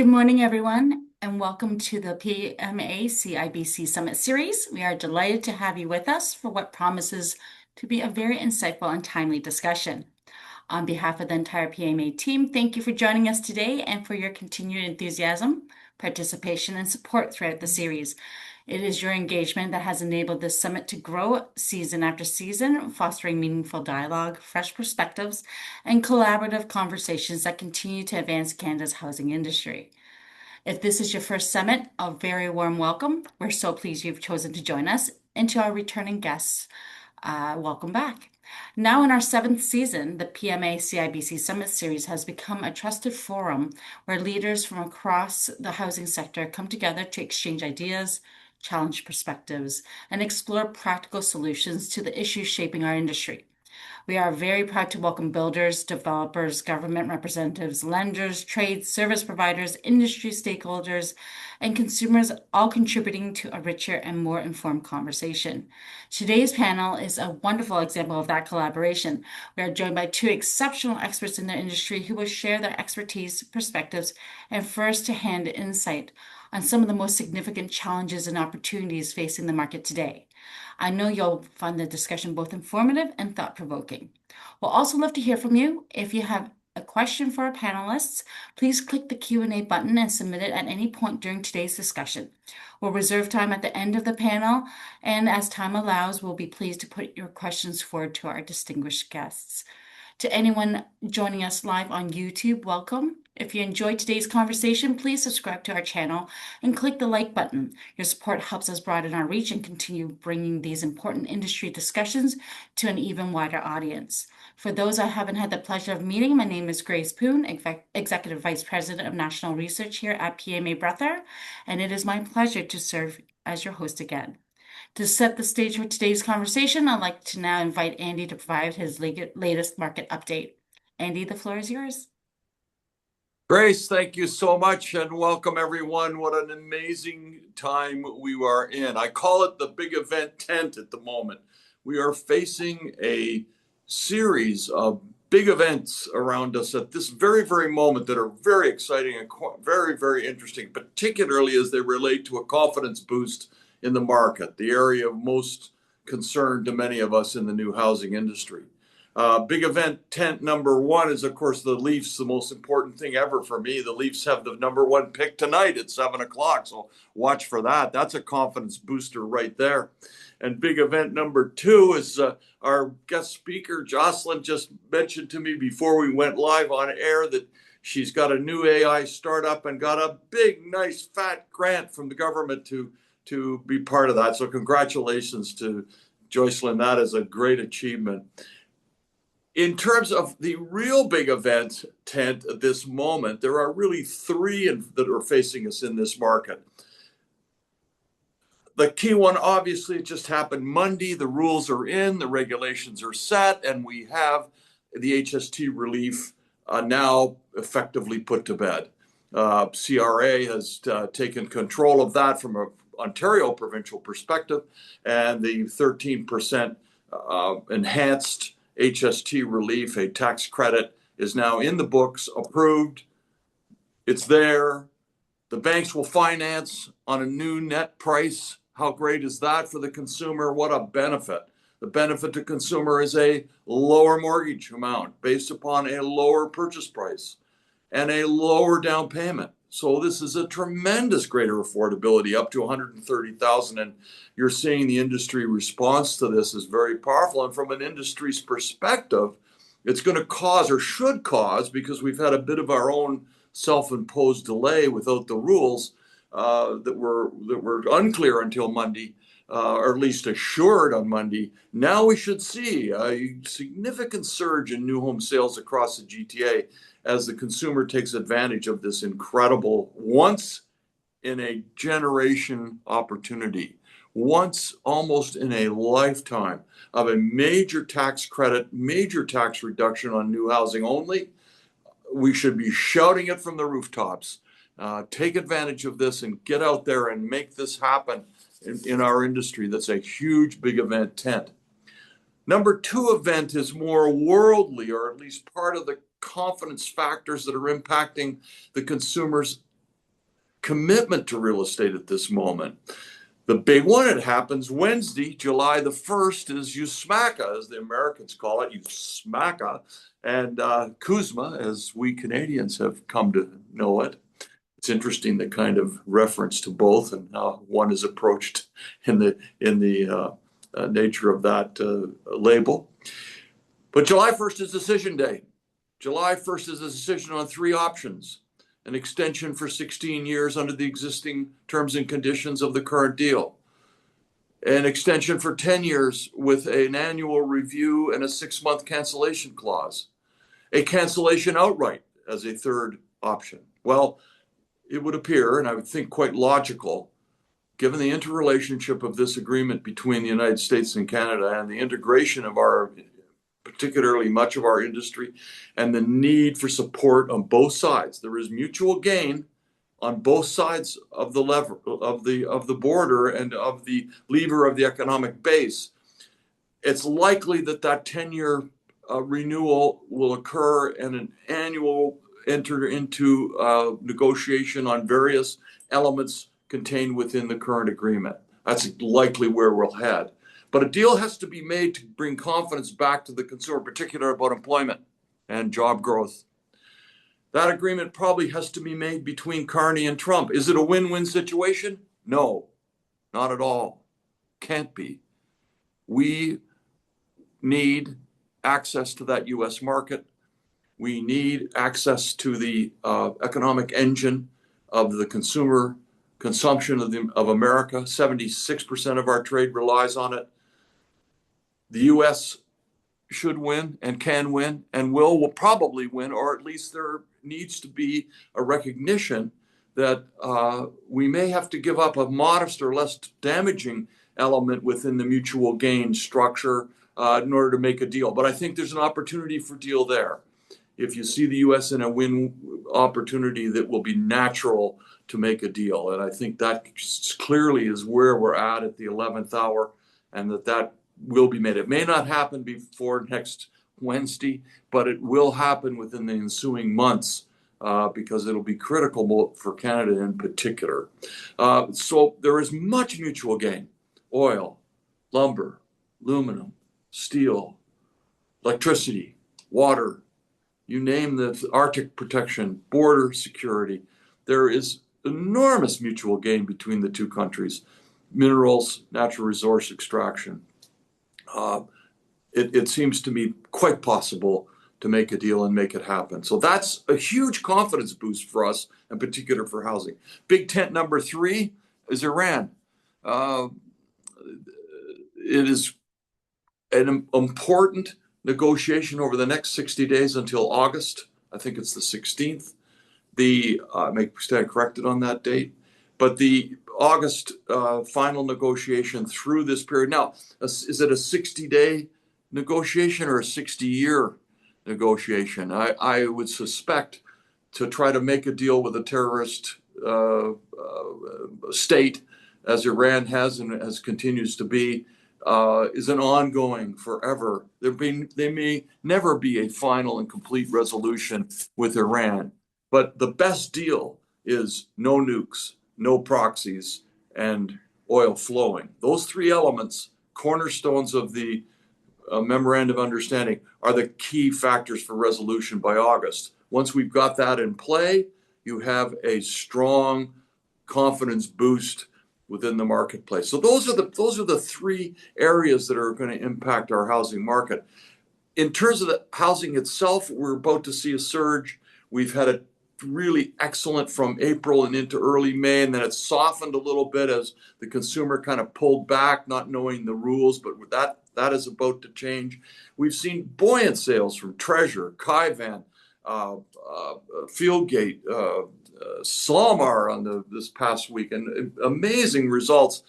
Good morning, everyone, and welcome to the PMA-CIBC Summit Series. We are delighted to have you with us for what promises to be a very insightful and timely discussion. On behalf of the entire PMA team, thank you for joining us today and for your continued enthusiasm, participation, and support throughout the series. It is your engagement that has enabled this summit to grow season after season, fostering meaningful dialogue, fresh perspectives, and collaborative conversations that continue to advance Canada's housing industry. If this is your first summit, a very warm welcome. We're so pleased you've chosen to join us. And to our returning guests, welcome back. Now, in our seventh season, the PMA CIBC Summit Series has become a trusted forum where leaders from across the housing sector come together to exchange ideas, challenge perspectives, and explore practical solutions to the issues shaping our industry. We are very proud to welcome builders, developers, government representatives, lenders, trade service providers, industry stakeholders, and consumers, all contributing to a richer and more informed conversation. Today's panel is a wonderful example of that collaboration. We are joined by two exceptional experts in their industry who will share their expertise, perspectives, and first-hand insight on some of the most significant challenges and opportunities facing the market today. I know you'll find the discussion both informative and thought-provoking. We'll also love to hear from you. If you have a question for our panelists, please click the Q&A button and submit it at any point during today's discussion. We'll reserve time at the end of the panel, and as time allows, we'll be pleased to put your questions forward to our distinguished guests. To anyone joining us live on YouTube, welcome. If you enjoyed today's conversation, please subscribe to our channel and click the like button. Your support helps us broaden our reach and continue bringing these important industry discussions to an even wider audience. For those I haven't had the pleasure of meeting, my name is Grace Poon, Executive Vice President of National Research here at PMA Breather, and it is my pleasure to serve as your host again. To set the stage for today's conversation, I'd like to now invite Andy to provide his latest market update. Andy, the floor is yours. Grace, thank you so much and welcome everyone. What an amazing time we are in. I call it the big event tent at the moment. We are facing a series of big events around us at this very, very moment that are very exciting and very, very interesting, particularly as they relate to a confidence boost in the market, the area of most concern to many of us in the new housing industry. Big event tent number one is, of course, the Leafs, the most important thing ever for me. The Leafs have the number one pick tonight at 7 o'clock, so watch for that. That's a confidence booster right there. And big event number two is our guest speaker, Joycelyn, just mentioned to me before we went live on air that she's got a new AI startup and got a big, nice, fat grant from the government to be part of that. So congratulations to Joycelyn. That is a great achievement. In terms of the real big event tent at this moment, there are really three that are facing us in this market. The key one, obviously, it just happened Monday. The rules are in, the regulations are set, and we have the HST relief now effectively put to bed. CRA has taken control of that from an Ontario provincial perspective, and the 13% enhanced HST relief, a tax credit, is now in the books, approved. It's there. The banks will finance on a new net price. How great is that for the consumer? What a benefit. The benefit to consumer is a lower mortgage amount based upon a lower purchase price and a lower down payment. So this is a tremendous greater affordability, up to $130,000, and you're seeing the industry response to this is very powerful. And from an industry's perspective, it's going to cause, or should cause, because we've had a bit of our own self-imposed delay without the rules that were unclear until Monday, or at least assured on Monday. Now we should see a significant surge in new home sales across the GTA as the consumer takes advantage of this incredible once in a generation opportunity, once almost in a lifetime of a major tax credit, major tax reduction on new housing only. We should be shouting it from the rooftops. Take advantage of this and get out there and make this happen in our industry. That's a huge big event tent. Number two event is more worldly, or at least part of the confidence factors that are impacting the consumers commitment to real estate at this moment. The big one, it happens Wednesday, July the 1st, is USMACA, as the Americans call it, USMACA, and Kuzma, as we Canadians have come to know it. It's interesting the kind of reference to both and how one is approached in the nature of that label. But July 1st is decision day. July 1st is a decision on three options: an extension for 16 years under the existing terms and conditions of the current deal, an extension for 10 years with an annual review and a 6-month cancellation clause, a cancellation outright as a third option. Well, it would appear, and I would think quite logical, given the interrelationship of this agreement between the United States and Canada and the integration of particularly much of our industry, and the need for support on both sides. There is mutual gain on both sides of the lever of the border and of the lever of the economic base. It's likely that 10-year renewal will occur and an annual enter into negotiation on various elements contained within the current agreement. That's likely where we'll head. But a deal has to be made to bring confidence back to the consumer, particularly about employment and job growth. That agreement probably has to be made between Carney and Trump. Is it a win-win situation? No, not at all. Can't be. We need access to that U.S. market. We need access to the economic engine of the consumer consumption of America. 76% of our trade relies on it. The U.S. should win and can win and will probably win, or at least there needs to be a recognition that we may have to give up a modest or less damaging element within the mutual gain structure in order to make a deal. But I think there's an opportunity for deal there. If you see the U.S. in a win opportunity, that will be natural to make a deal. And I think that clearly is where we're at the 11th hour, and that will be made. It may not happen before next Wednesday, but it will happen within the ensuing months because it'll be critical for Canada in particular. So there is much mutual gain: oil, lumber, aluminum, steel, electricity, water, you name the Arctic protection, border security. There is enormous mutual gain between the two countries: minerals, natural resource extraction. It seems to me quite possible to make a deal and make it happen. So that's a huge confidence boost for us, in particular for housing. Big tent number 3 is Iran. It is an important negotiation over the next 60 days until August. I think it's the 16th. I may stand corrected on that date, but the August final negotiation through this period. Now, is it a 60-day negotiation or a 60-year negotiation? I would suspect to try to make a deal with a terrorist state, as Iran has and as continues to be, is an ongoing forever. There may never be a final and complete resolution with Iran, but the best deal is no nukes, no proxies, and oil flowing. Those three elements, cornerstones of the memorandum of understanding, are the key factors for resolution by August. Once we've got that in play, you have a strong confidence boost within the marketplace. So those are the three areas that are going to impact our housing market. In terms of the housing itself, we're about to see a surge. We've had a really excellent from April and into early May, and then it softened a little bit as the consumer kind of pulled back, not knowing the rules, but that is about to change. We've seen buoyant sales from Treasure, Kaivan, Fieldgate, Salmar on this past week, and amazing results.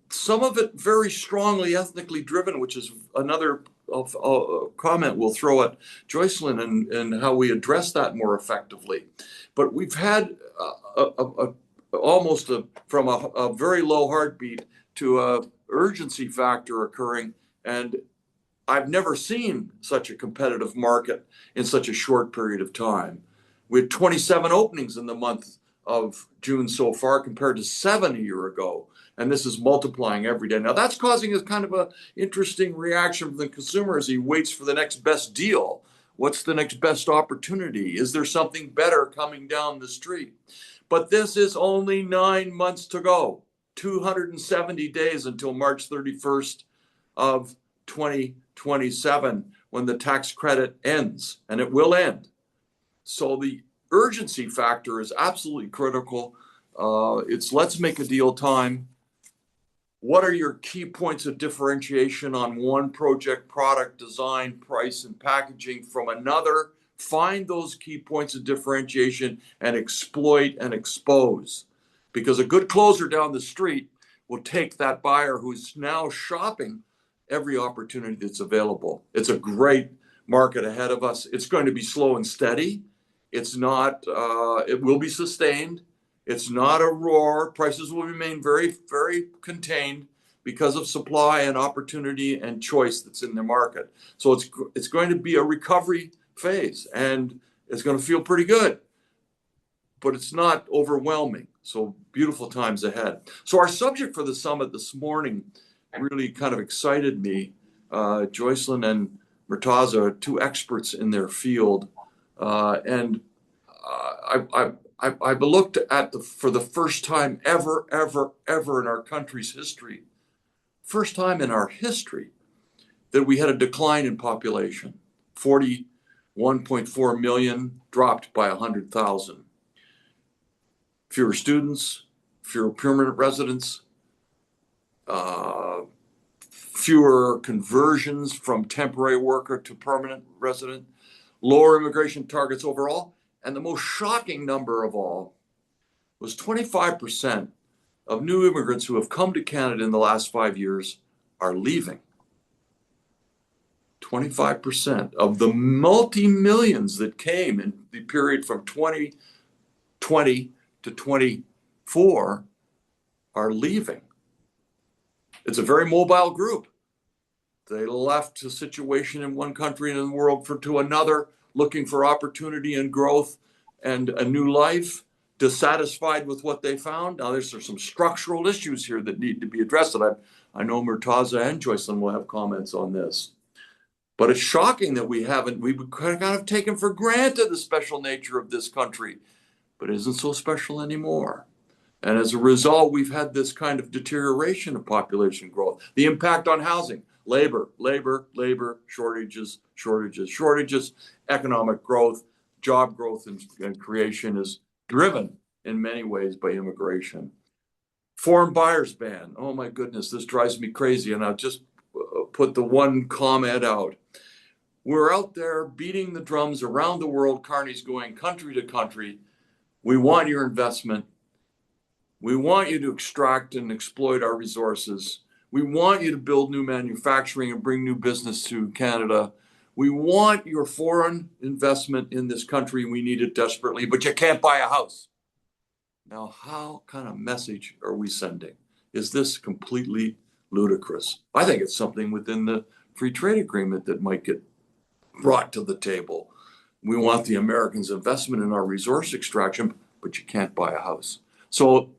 Some of it very strongly ethnically driven, which is another comment we'll throw at Joycelyn and how we address that more effectively. But we've had almost from a very low heartbeat to a urgency factor occurring, and I've never seen such a competitive market in such a short period of time. We had 27 openings in the month of June so far compared to 7 a year ago. And this is multiplying every day. Now that's causing a kind of an interesting reaction from the consumer as he waits for the next best deal. What's the next best opportunity? Is there something better coming down the street? But this is only 9 months to go, 270 days until March 31st of 2027 when the tax credit ends, and it will end. So the urgency factor is absolutely critical. It's let's make a deal time. What are your key points of differentiation on one project, product, design, price, and packaging from another? Find those key points of differentiation and exploit and expose. Because a good closer down the street will take that buyer who's now shopping every opportunity that's available. It's a great market ahead of us. It's going to be slow and steady. It's not, it will be sustained. It's not a roar. Prices will remain very, very contained because of supply and opportunity and choice that's in the market. So it's going to be a recovery phase, and it's going to feel pretty good, but it's not overwhelming. So beautiful times ahead. So our subject for the summit this morning really kind of excited me. Joycelyn and Murtaza are two experts in their field, and I've looked at for the first time ever in our country's history, first time in our history that we had a decline in population. 41.4 million dropped by 100,000. Fewer students, fewer permanent residents, fewer conversions from temporary worker to permanent resident, lower immigration targets overall. And the most shocking number of all was 25% of new immigrants who have come to Canada in the last 5 years are leaving. 25% of the multi-millions that came in the period from 2020 to 24 are leaving. It's a very mobile group. They left a situation in one country and in the world to another, looking for opportunity and growth and a new life, dissatisfied with what they found. Now, there's some structural issues here that need to be addressed. And I know Murtaza and Joycelyn will have comments on this. But it's shocking that we've kind of taken for granted the special nature of this country, but it isn't so special anymore. And as a result, we've had this kind of deterioration of population growth. The impact on housing, labor, shortages. Economic growth, job growth and creation is driven in many ways by immigration. Foreign buyers ban. Oh my goodness, this drives me crazy. And I'll just put the one comment out. We're out there beating the drums around the world. Carney's going country to country. We want your investment. We want you to extract and exploit our resources. We want you to build new manufacturing and bring new business to Canada. We want your foreign investment in this country. We need it desperately, but you can't buy a house. Now, how kind of message are we sending? Is this completely ludicrous? I think it's something within the free trade agreement that might get brought to the table. We want the Americans' investment in our resource extraction, but you can't buy a house. So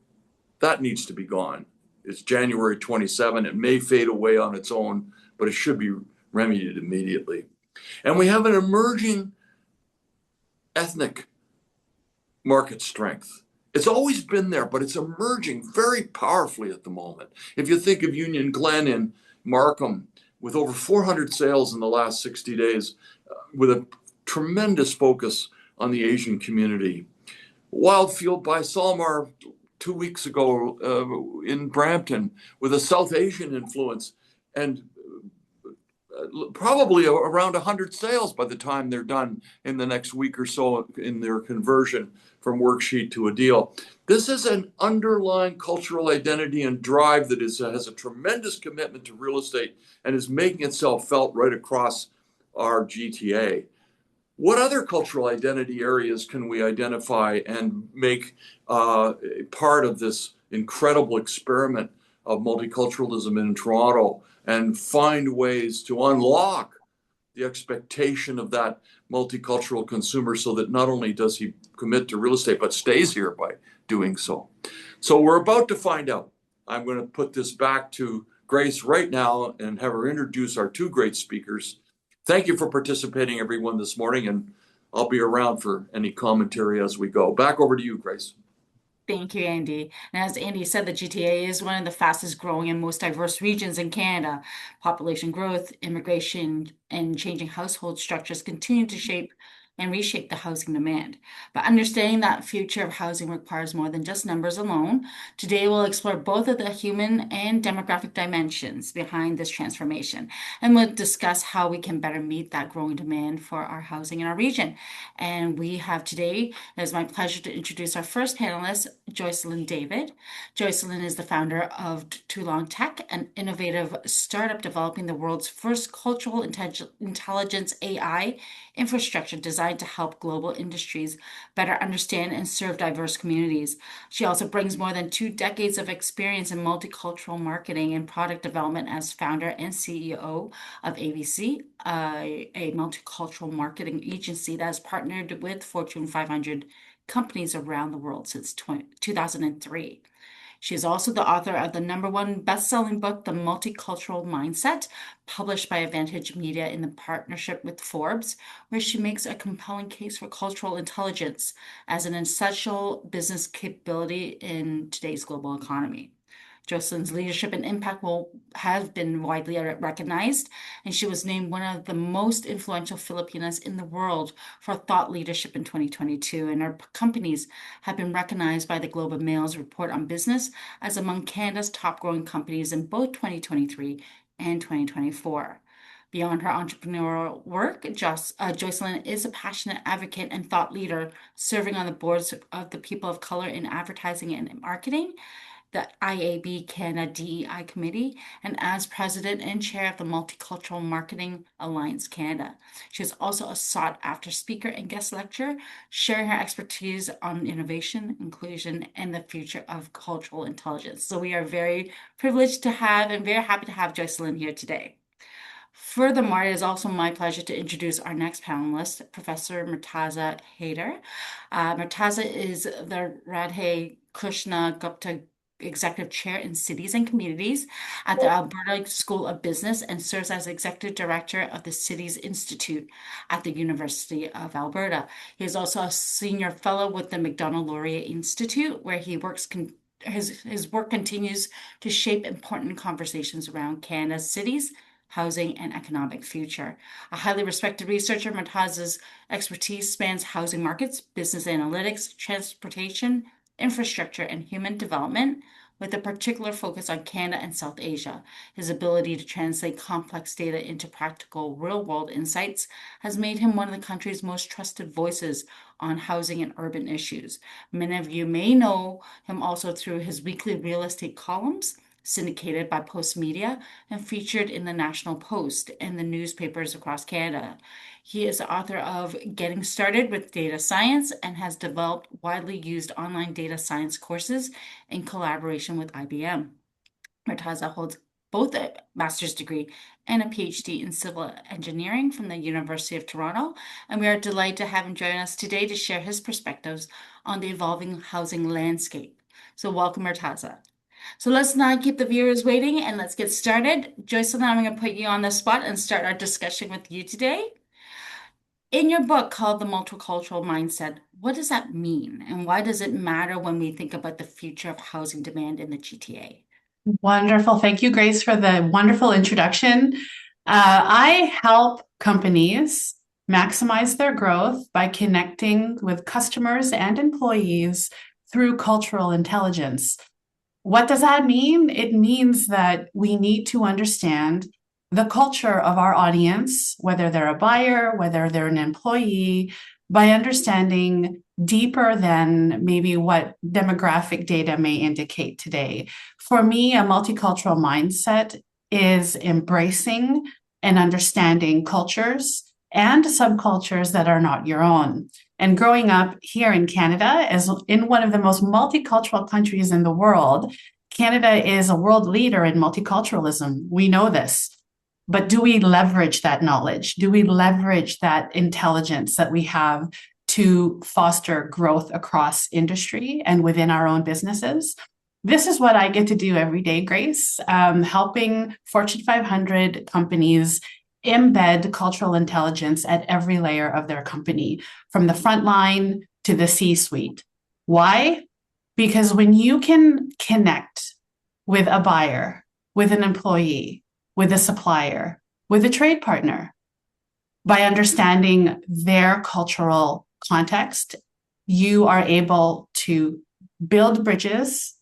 that needs to be gone. It's January 27. It may fade away on its own, but it should be remedied immediately. And we have an emerging ethnic market strength. It's always been there, but it's emerging very powerfully at the moment. If you think of Union Glen in Markham, with over 400 sales in the last 60 days, with a tremendous focus on the Asian community. Wildfield by Salmar 2 weeks ago in Brampton with a South Asian influence, and probably around 100 sales by the time they're done in the next week or so in their conversion from worksheet to a deal. This is an underlying cultural identity and drive that has a tremendous commitment to real estate and is making itself felt right across our GTA. What other cultural identity areas can we identify and make part of this incredible experiment of multiculturalism in Toronto and find ways to unlock the expectation of that multicultural consumer so that not only does he commit to real estate, but stays here by doing so. So we're about to find out. I'm going to put this back to Grace right now and have her introduce our two great speakers. Thank you for participating, everyone, this morning, and I'll be around for any commentary as we go. Back over to you, Grace. Thank you, Andy. And as Andy said, the GTA is one of the fastest growing and most diverse regions in Canada. Population growth, immigration, and changing household structures continue to shape and reshape the housing demand. But understanding that future of housing requires more than just numbers alone, today we'll explore both of the human and demographic dimensions behind this transformation. And we'll discuss how we can better meet that growing demand for our housing in our region. And we have today, it is my pleasure to introduce our first panelist, Joycelyn David. Joycelyn is the founder of Toulon Tech, an innovative startup developing the world's first cultural intelligence AI infrastructure designed to help global industries better understand and serve diverse communities. She also brings more than 2 decades of experience in multicultural marketing and product development as founder and CEO of ABC, a multicultural marketing agency that has partnered with Fortune 500 companies around the world since 2003. She is also the author of the #1 best-selling book, The Multicultural Mindset, published by Advantage Media in the partnership with Forbes, where she makes a compelling case for cultural intelligence as an essential business capability in today's global economy. Joycelyn's leadership and impact have been widely recognized, and she was named one of the most influential Filipinas in the world for thought leadership in 2022. And her companies have been recognized by the Globe and Mail's report on business as among Canada's top growing companies in both 2023 and 2024. Beyond her entrepreneurial work, Joycelyn is a passionate advocate and thought leader, serving on the boards of the People of Color in Advertising and Marketing, the IAB Canada DEI Committee, and as president and chair of the Multicultural Marketing Alliance Canada. She is also a sought-after speaker and guest lecturer, sharing her expertise on innovation, inclusion, and the future of cultural intelligence. So we are very privileged to have and very happy to have Joycelyn here today. Furthermore, it is also my pleasure to introduce our next panelist, Professor Murtaza Haider. Murtaza is the Radhe Krishna Gupta Executive Chair in Cities and Communities at the Alberta School of Business and serves as Executive Director of the Cities Institute at the University of Alberta. He is also a Senior Fellow with the Macdonald-Laurier Institute, where he works his work continues to shape important conversations around Canada's cities, housing, and economic future. A highly respected researcher, Murtaza's expertise spans housing markets, business analytics, transportation, infrastructure, and human development, with a particular focus on Canada and South Asia. His ability to translate complex data into practical, real-world insights has made him one of the country's most trusted voices on housing and urban issues. Many of you may know him also through his weekly real estate columns, syndicated by Post Media and featured in the National Post and the newspapers across Canada. He is the author of Getting Started with Data Science and has developed widely used online data science courses in collaboration with IBM. Murtaza holds both a master's degree and a PhD in civil engineering from the University of Toronto, and we are delighted to have him join us today to share his perspectives on the evolving housing landscape. So welcome, Murtaza. So let's not keep the viewers waiting and let's get started. Joycelyn, I'm going to put you on the spot and start our discussion with you today. In your book called The Multicultural Mindset, what does that mean? And why does it matter when we think about the future of housing demand in the GTA? Wonderful. Thank you, Grace, for the wonderful introduction. I help companies maximize their growth by connecting with customers and employees through cultural intelligence. What does that mean? It means that we need to understand the culture of our audience, whether they're a buyer, whether they're an employee, by understanding deeper than maybe what demographic data may indicate today. For me, a multicultural mindset is embracing and understanding cultures and subcultures that are not your own. And growing up here in Canada, as in one of the most multicultural countries in the world, Canada is a world leader in multiculturalism. We know this. But do we leverage that knowledge? Do we leverage that intelligence that we have to foster growth across industry and within our own businesses? This is what I get to do every day, Grace, helping Fortune 500 companies embed cultural intelligence at every layer of their company, from the front line to the C-suite. Why? Because when you can connect with a buyer, with an employee, with a supplier, with a trade partner, by understanding their cultural context, you are able to build bridges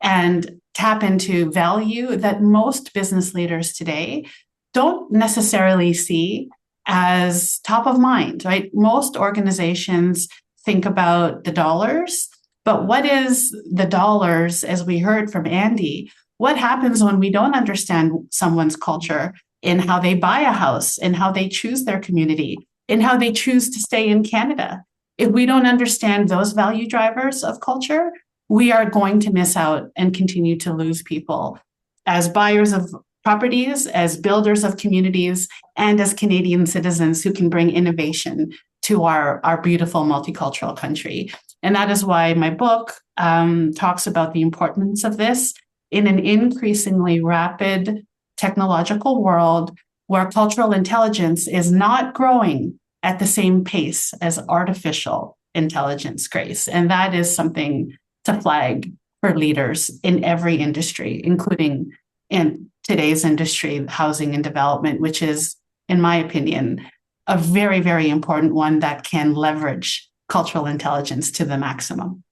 and tap into value that most business leaders today don't necessarily see as top of mind, right? Most organizations think about the dollars, but what is the dollars, as we heard from Andy? What happens when we don't understand someone's culture in how they buy a house, in how they choose their community, in how they choose to stay in Canada? If we don't understand those value drivers of culture, we are going to miss out and continue to lose people as buyers of properties, as builders of communities, and as Canadian citizens who can bring innovation to our beautiful multicultural country. And that is why my book talks about the importance of this in an increasingly rapid technological world where cultural intelligence is not growing at the same pace as artificial intelligence, Grace. And that is something to flag for leaders in every industry, including in today's industry, housing and development, which is, in my opinion, a very, very important one that can leverage cultural intelligence to the maximum.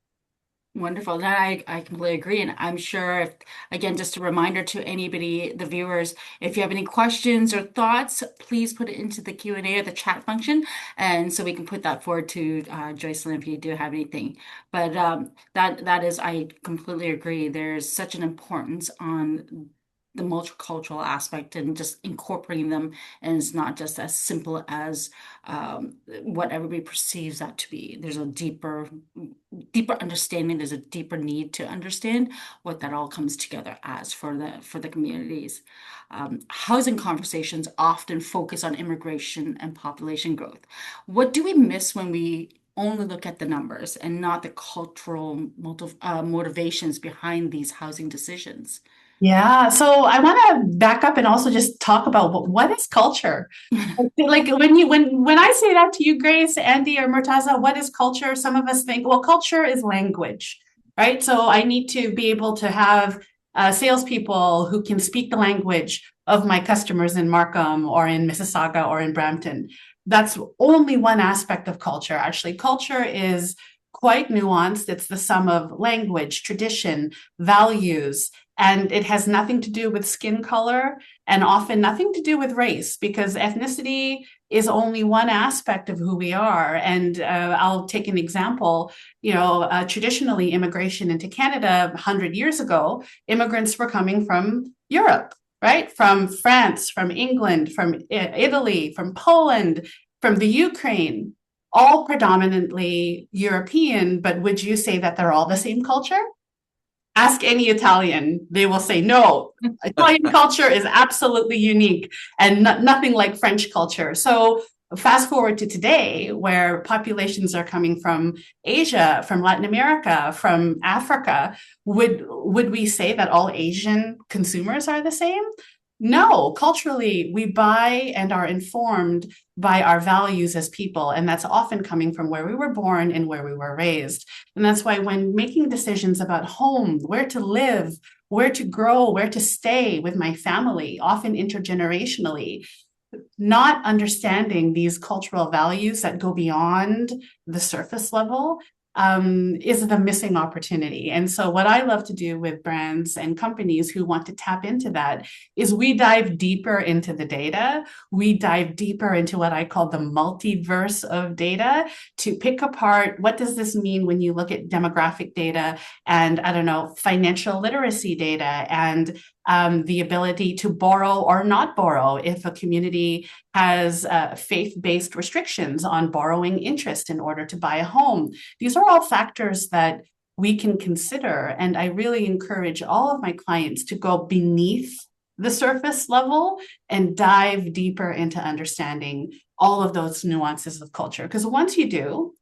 Wonderful. That I completely agree. And I'm sure if, again, just a reminder to anybody, the viewers, if you have any questions or thoughts, please put it into the Q&A or the chat function. And so we can put that forward to Joycelyn if you do have anything. But that is, I completely agree. There's such an importance on the multicultural aspect and just incorporating them. And it's not just as simple as what everybody perceives that to be. There's a deeper understanding. There's a deeper need to understand what that all comes together as for the communities. Housing conversations often focus on immigration and population growth. What do we miss when we only look at the numbers and not the cultural motivations behind these housing decisions? Yeah, so I want to back up and also just talk about what is culture. Like when I say that to you, Grace, Andy, or Murtaza, what is culture? Some of us think, well, culture is language, right? So I need to be able to have salespeople who can speak the language of my customers in Markham or in Mississauga or in Brampton. That's only one aspect of culture. Actually, culture is quite nuanced. It's the sum of language, tradition, values, and it has nothing to do with skin color and often nothing to do with race, because ethnicity is only one aspect of who we are. And I'll take an example. Traditionally, immigration into Canada 100 years ago, immigrants were coming from Europe, right? From France, from England, from Italy, from Poland, from the Ukraine, all predominantly European. But would you say that they're all the same culture? Ask any Italian, they will say, no, Italian culture is absolutely unique and nothing like French culture. So fast forward to today, where populations are coming from Asia, from Latin America, from Africa, would we say that all Asian consumers are the same? No, culturally, we buy and are informed by our values as people, and that's often coming from where we were born and where we were raised. And that's why when making decisions about home, where to live, where to grow, where to stay with my family, often intergenerationally, not understanding these cultural values that go beyond the surface level is the missing opportunity. And so what I love to do with brands and companies who want to tap into that is we dive deeper into the data. We dive deeper into what I call the multiverse of data to pick apart what does this mean when you look at demographic data and, I don't know, financial literacy data and the ability to borrow or not borrow if a community has faith-based restrictions on borrowing interest in order to buy a home. These are all factors that we can consider. And I really encourage all of my clients to go beneath the surface level and dive deeper into understanding all of those nuances of culture. Because once you do,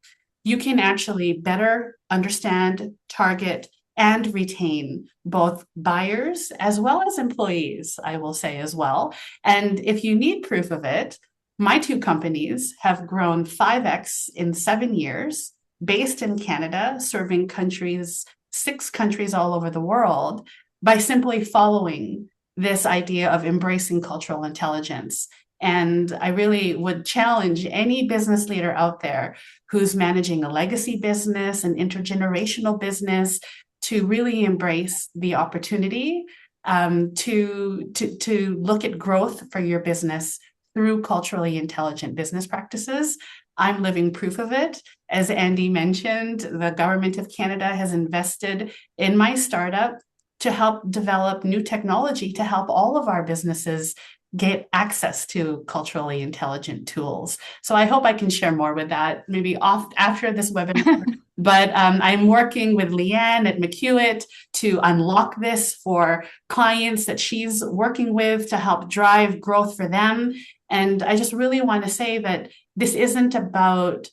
you can actually better understand, target, and retain both buyers as well as employees, I will say as well. And if you need proof of it, my two companies have grown 5x in 7 years, based in Canada, serving countries, 6 countries all over the world, by simply following this idea of embracing cultural intelligence. And I really would challenge any business leader out there who's managing a legacy business, an intergenerational business, to really embrace the opportunity to look at growth for your business through culturally intelligent business practices. I'm living proof of it. As Andy mentioned, the government of Canada has invested in my startup to help develop new technology to help all of our businesses get access to culturally intelligent tools. So I hope I can share more with that maybe off after this webinar. But I'm working with Leanne at McEwitt to unlock this for clients that she's working with to help drive growth for them. And I just really want to say that this isn't about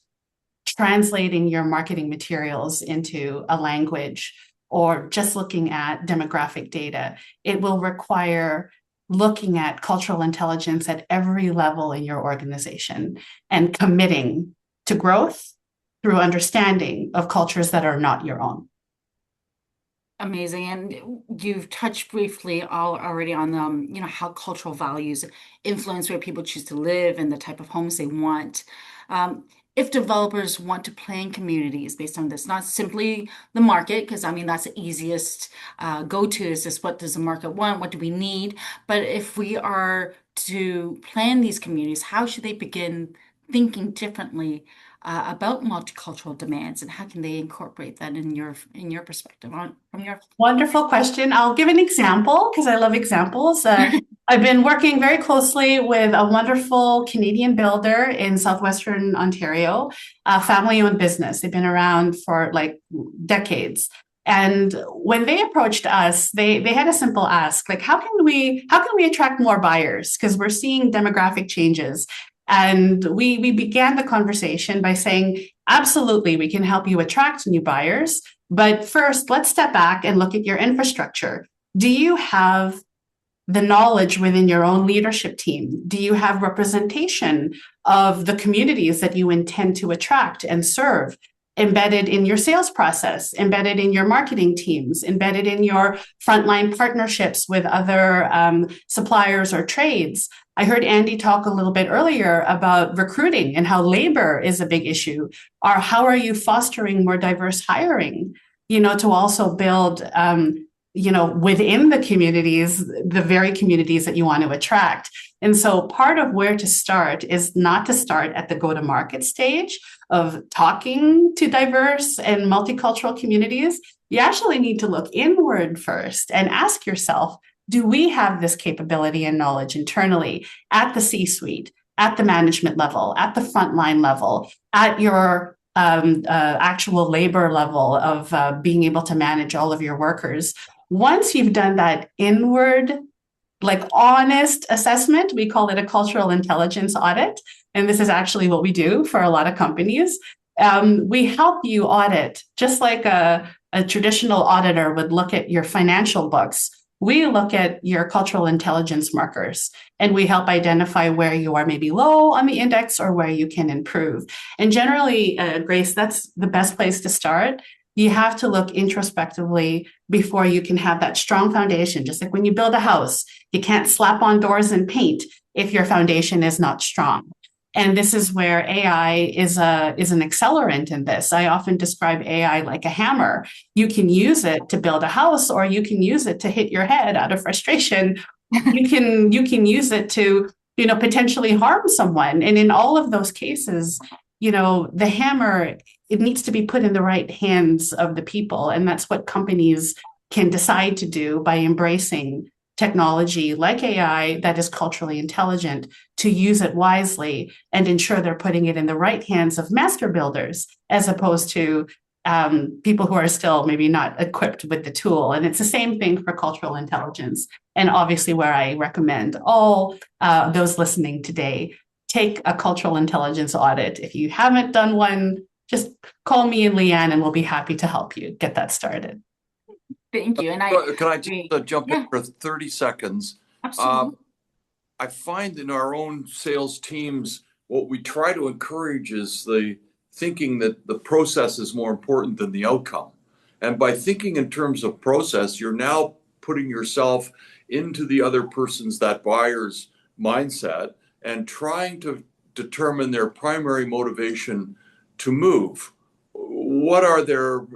translating your marketing materials into a language or just looking at demographic data. It will require looking at cultural intelligence at every level in your organization and committing to growth through understanding of cultures that are not your own. Amazing. And you've touched briefly already on how cultural values influence where people choose to live and the type of homes they want. If developers want to plan communities based on this, not simply the market, because I mean, that's the easiest go-to is just what does the market want? What do we need? But if we are to plan these communities, how should they begin thinking differently about multicultural demands, and how can they incorporate that in your perspective from your Wonderful question. I'll give an example because I love examples. I've been working very closely with a wonderful Canadian builder in southwestern Ontario, a family-owned business. They've been around for like decades. And when they approached us, they had a simple ask, like, how can we attract more buyers? Because we're seeing demographic changes. And we began the conversation by saying, absolutely, we can help you attract new buyers. But first, let's step back and look at your infrastructure. Do you have the knowledge within your own leadership team? Do you have representation of the communities that you intend to attract and serve? Embedded in your sales process, embedded in your marketing teams, embedded in your frontline partnerships with other suppliers or trades. I heard Andy talk a little bit earlier about recruiting and how labor is a big issue. Or how are you fostering more diverse hiring, to also build, within the communities, the very communities that you want to attract. And so part of where to start is not to start at the go-to-market stage of talking to diverse and multicultural communities. You actually need to look inward first and ask yourself, do we have this capability and knowledge internally at the C-suite, at the management level, at the frontline level, at your actual labor level of being able to manage all of your workers? Once you've done that inward, like honest assessment, we call it a cultural intelligence audit. And this is actually what we do for a lot of companies. We help you audit, just like a traditional auditor would look at your financial books. We look at your cultural intelligence markers and we help identify where you are maybe low on the index or where you can improve. And generally, Grace, that's the best place to start. You have to look introspectively before you can have that strong foundation. Just like when you build a house, you can't slap on doors and paint if your foundation is not strong. And this is where AI is an accelerant in this. I often describe AI like a hammer. You can use it to build a house, or you can use it to hit your head out of frustration. You can use it to, potentially harm someone. And in all of those cases, the hammer, it needs to be put in the right hands of the people. And that's what companies can decide to do by embracing technology like AI that is culturally intelligent, to use it wisely and ensure they're putting it in the right hands of master builders, as opposed to people who are still maybe not equipped with the tool. And it's the same thing for cultural intelligence. And obviously, where I recommend all those listening today take a cultural intelligence audit. If you haven't done one, just call me and Leanne, and we'll be happy to help you get that started. Thank you. And I Can I just agree. jump in Yeah, for 30 seconds? absolutely. I find in our own sales teams, what we try to encourage is the thinking that the process is more important than the outcome. And by thinking in terms of process, you're now putting yourself into the other person's, that buyer's mindset, and trying to determine their primary motivation to move. What are their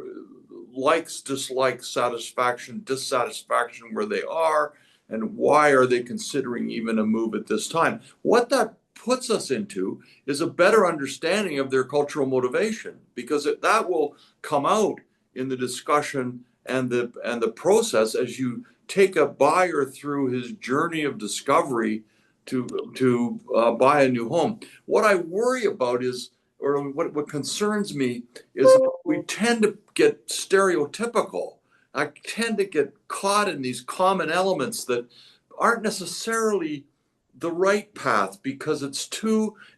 likes, dislikes, satisfaction, dissatisfaction where they are, and why are they considering even a move at this time? What that puts us into is a better understanding of their cultural motivation, because that will come out in the discussion and the process as you take a buyer through his journey of discovery to buy a new home. What I worry about is, or what concerns me is, we tend to get stereotypical. I tend to get caught in these common elements that aren't necessarily the right path, because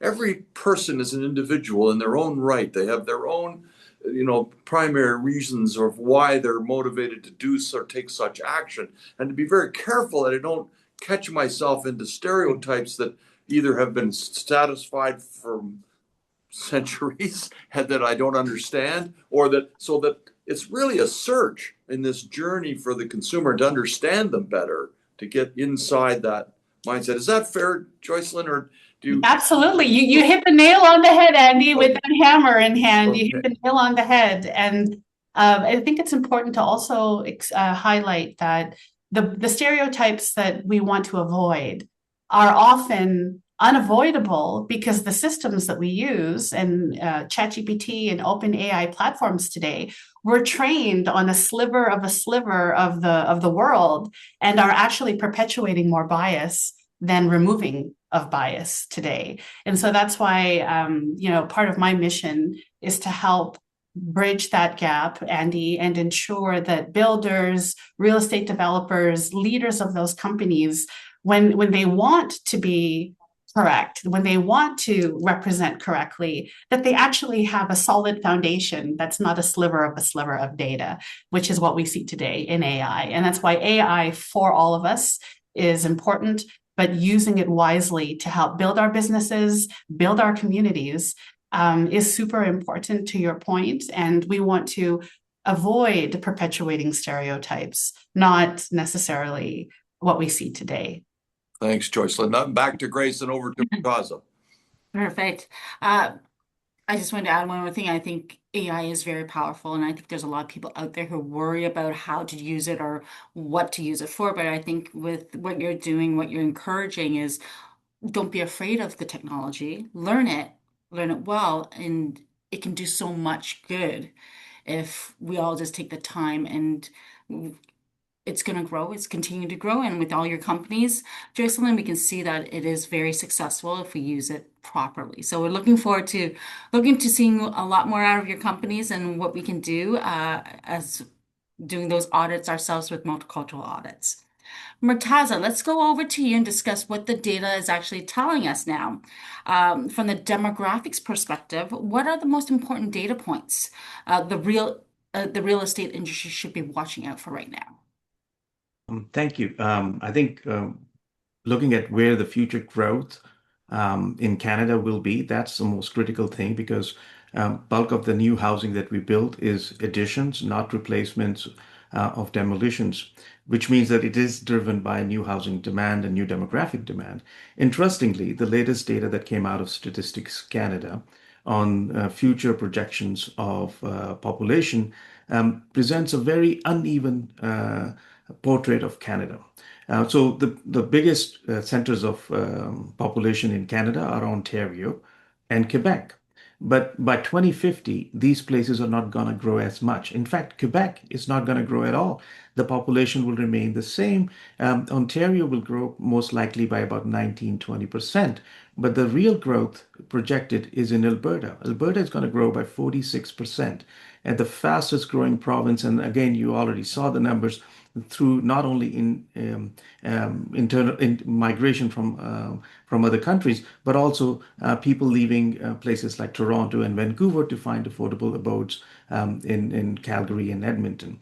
every person is an individual in their own right. They have their own, primary reasons of why they're motivated to do so or take such action. And to be very careful that I don't catch myself into stereotypes that either have been satisfied from centuries and that I don't understand, or that it's really a search in this journey for the consumer to understand them better, to get inside that mindset. Is that fair, Joycelyn, or do you? Absolutely. You hit the nail on the head, Andy, with Okay. that hammer in hand. You hit Okay. the nail on the head. And I think it's important to also highlight that the stereotypes that we want to avoid are often unavoidable because the systems that we use and ChatGPT and OpenAI platforms today were trained on a sliver of the world and are actually perpetuating more bias than removing of bias today. And so that's why, part of my mission is to help bridge that gap, Andy, and ensure that builders, real estate developers, leaders of those companies, when they want to be correct, when they want to represent correctly, that they actually have a solid foundation that's not a sliver of data, which is what we see today in AI. And that's why AI for all of us is important, but using it wisely to help build our businesses, build our communities, is super important to your point. And we want to avoid perpetuating stereotypes, not necessarily what we see today. Thanks, Joycelyn. Now back to Grace and over to Murtaza. Perfect. I just wanted to add one more thing. I think AI is very powerful, and I think there's a lot of people out there who worry about how to use it or what to use it for. But I think with what you're doing, what you're encouraging is don't be afraid of the technology. Learn it well, and it can do so much good if we all just take the time and it's going to grow. It's continuing to grow. And with all your companies, Joycelyn, we can see that it is very successful if we use it properly. So we're looking to seeing a lot more out of your companies and what we can do as doing those audits ourselves with multicultural audits. Murtaza, let's go over to you and discuss what the data is actually telling us now. From the demographics perspective, what are the most important data points the real estate industry should be watching out for right now? Thank you. I think looking at where the future growth in Canada will be, that's the most critical thing because bulk of the new housing that we build is additions, not replacements of demolitions, which means that it is driven by new housing demand and new demographic demand. Interestingly, the latest data that came out of Statistics Canada on future projections of population presents a very uneven portrait of Canada. So the biggest centers of population in Canada are Ontario and Quebec. But by 2050, these places are not going to grow as much. In fact, Quebec is not going to grow at all. The population will remain the same. Ontario will grow most likely by about 19-20%. But the real growth projected is in Alberta. Alberta is going to grow by 46%, and the fastest growing province. And again, you already saw the numbers through not only in internal in migration from other countries, but also people leaving places like Toronto and Vancouver to find affordable abodes in Calgary and Edmonton.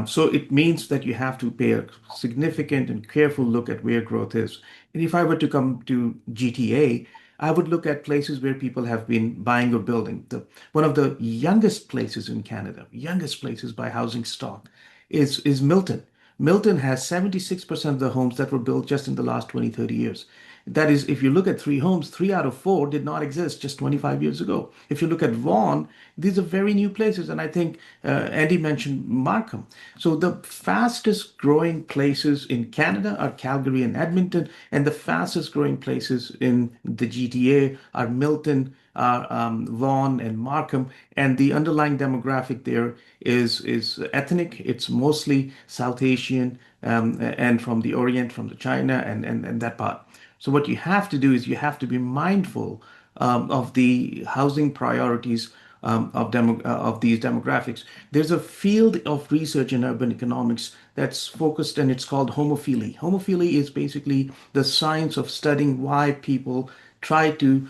So it means that you have to pay a significant and careful look at where growth is. And if I were to come to GTA, I would look at places where people have been buying or building. One of the youngest places in Canada, youngest places by housing stock, is Milton. Milton has 76% of the homes that were built just in the last 20, 30 years. That is, if you look at three homes, three out of four did not exist just 25 years ago. If you look at Vaughan, these are very new places. And I think Andy mentioned Markham. So the fastest growing places in Canada are Calgary and Edmonton, and the fastest growing places in the GTA are Milton, Vaughan, and Markham. And the underlying demographic there is ethnic. It's mostly South Asian and from the Orient, from the China, and that part. So what you have to do is you have to be mindful of the housing priorities of these demographics. There's a field of research in urban economics that's focused, and it's called homophily. Homophily is basically the science of studying why people try to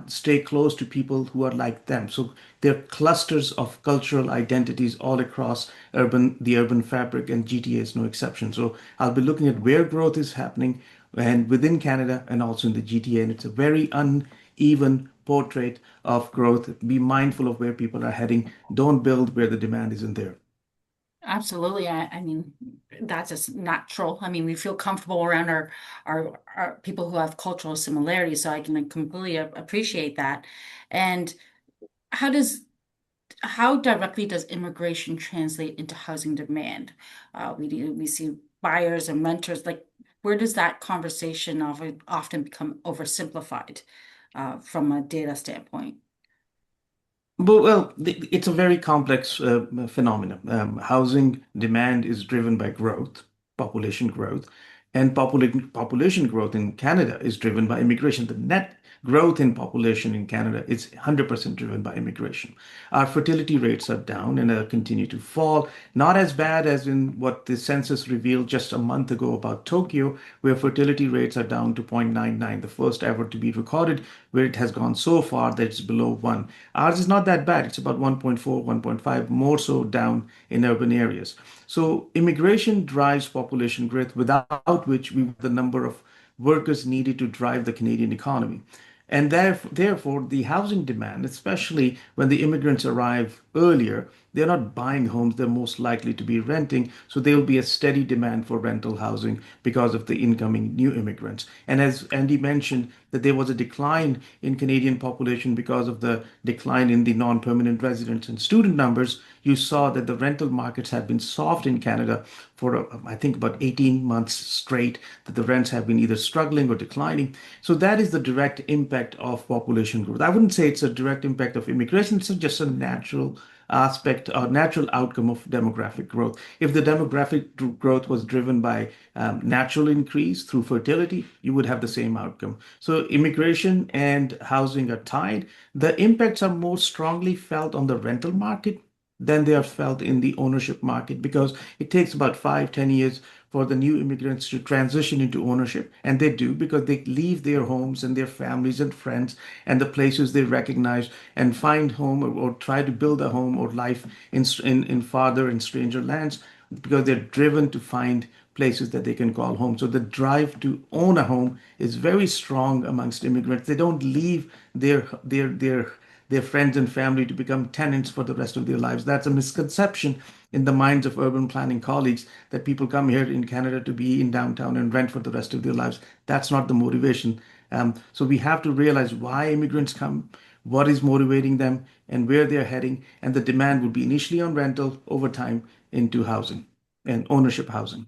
stay close to people who are like them. So there are clusters of cultural identities all across the urban fabric, and GTA is no exception. So I'll be looking at where growth is happening and within Canada and also in the GTA. And it's a very uneven portrait of growth. Be mindful of where people are heading. Don't build where the demand isn't there. Absolutely. I mean, that's just natural. I mean, we feel comfortable around our people who have cultural similarities, so I can like, completely appreciate that. And how does how directly does immigration translate into housing demand? We see buyers and renters, like where does that conversation often become oversimplified from a data standpoint? It's a very complex phenomenon. Housing demand is driven by growth, population growth, and population growth in Canada is driven by immigration. The net growth in population in Canada is 100% driven by immigration. Our fertility rates are down and continue to fall. Not as bad as in what the census revealed just a month ago about Tokyo, where fertility rates are down to 0.99, the first ever to be recorded, where it has gone so far that it's below 1. Ours is not that bad. It's about 1.4, 1.5, more so down in urban areas. So immigration drives population growth, without which the number of workers needed to drive the Canadian economy. And therefore, the housing demand, especially when the immigrants arrive earlier, they're not buying homes, they're most likely to be renting. So there will be a steady demand for rental housing because of the incoming new immigrants. And as Andy mentioned, that there was a decline in Canadian population because of the decline in the non-permanent residents and student numbers. You saw that the rental markets have been soft in Canada for, I think, about 18 months straight, that the rents have been either struggling or declining. So that is the direct impact of population growth. I wouldn't say it's a direct impact of immigration, it's just a natural aspect or natural outcome of demographic growth. If the demographic growth was driven by natural increase through fertility, you would have the same outcome. So immigration and housing are tied. The impacts are more strongly felt on the rental market than they are felt in the ownership market, because it takes about 5, 10 years for the new immigrants to transition into ownership. And they do, because they leave their homes and their families and friends and the places they recognize and find home, or try to build a home or life in farther and stranger lands, because they're driven to find places that they can call home. So the drive to own a home is very strong amongst immigrants. They don't leave their friends and family to become tenants for the rest of their lives. That's a misconception in the minds of urban planning colleagues, that people come here in Canada to be in downtown and rent for the rest of their lives. That's not the motivation. So we have to realize why immigrants come, what is motivating them, and where they're heading. And the demand will be initially on rental, over time into housing and ownership housing.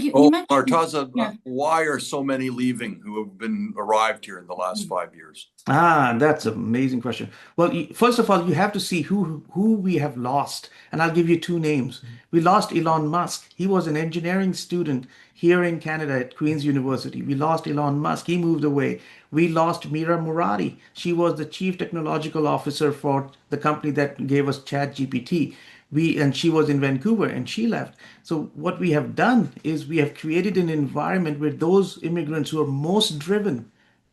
You Oh, mentioned, Murtaza, yeah. why are so many leaving who have been arrived here in the last 5 years? Ah, that's an amazing question. Well, first of all, you have to see who we have lost, and I'll give you two names. We lost Elon Musk. He was an engineering student here in Canada at Queen's University. We lost Elon Musk. He moved away. We lost Mira Murati. She was the chief technological officer for the company that gave us ChatGPT. And she was in Vancouver and she left. So what we have done is we have created an environment where those immigrants who are most driven